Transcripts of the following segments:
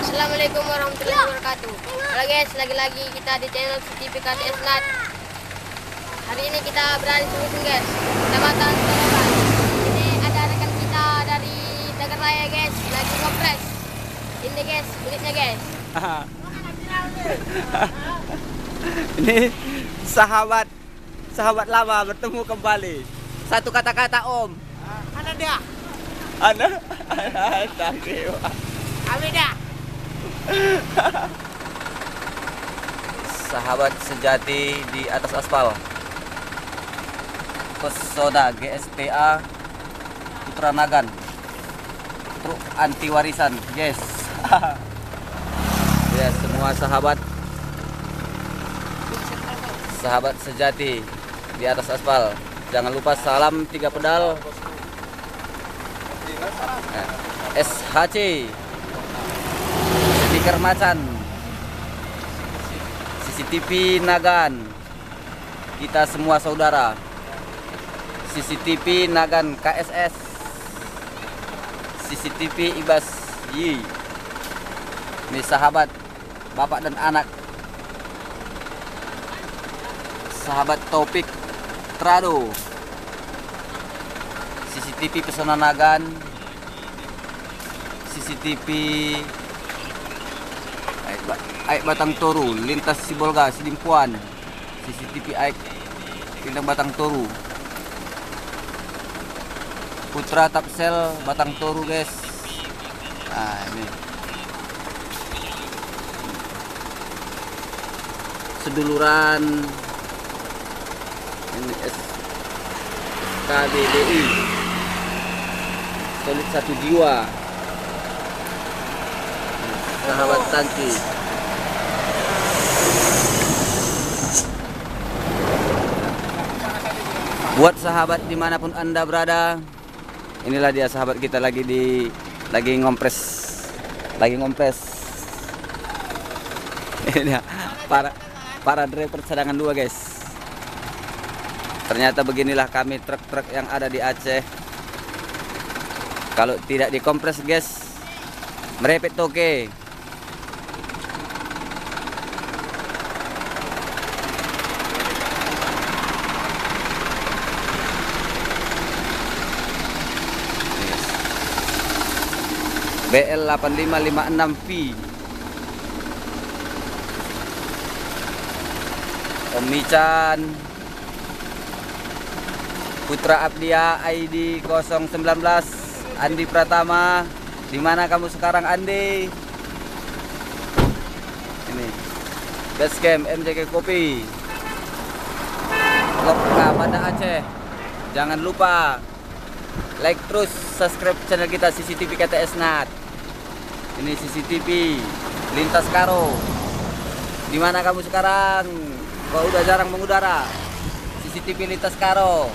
Assalamualaikum warahmatullahi wabarakatuh. Halo guys, lagi-lagi kita di channel CTV KTS Nat. Hari ini kita berada di Sumut guys, Kecamatan Toroban. Ini ada rekan kita dari Dagar Raya guys, lagi ngopres. Ini guys, kulitnya guys. Ini sahabat lama bertemu kembali. Satu kata-kata Om. Mana dia? Ana. Kami dah. Sahabat sejati di atas aspal. Pesona GSTA Putra Nagan. Truk anti warisan, yes. Ya, semua sahabat sejati di atas aspal. Jangan lupa salam 3 pedal. SHC stiker macan, CCTV Nagan, kita semua saudara. CCTV Nagan KSS, CCTV Ibas Yi. Ini sahabat bapak dan anak, sahabat Taufik Trado, CCTV Pesona Nagan, CCTV Aik Batang Toru, lintas Sibolga, Sidimpuan, CCTV Aik Pindang Batang Toru, Putra Tapsel Batang Toru guys. Nah ini seduluran ini SKBDI solid satu jiwa, sahabat Tanki. Buat sahabat dimanapun anda berada, inilah dia sahabat kita lagi ngompres. Ini dia, para driver cadangan 2 guys. Ternyata beginilah kami truk-truk yang ada di Aceh. Kalau tidak dikompres guys, merepet toke. BL 8556V, Om Mican, Putra Abdia ID 019, Andi Pratama. Di mana kamu sekarang Andi? Ini Basecamp MJK Kopi, Lokka Banda Aceh. Jangan lupa like terus, subscribe channel kita CCTV KTS Nat. Ini CCTV lintas Karo. Di mana kamu sekarang? Kau udah jarang mengudara. CCTV lintas Karo.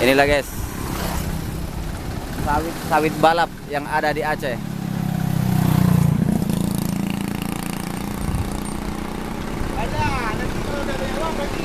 Inilah guys, sawit balap yang ada di Aceh. Ada, nanti kalau udah lewat bagi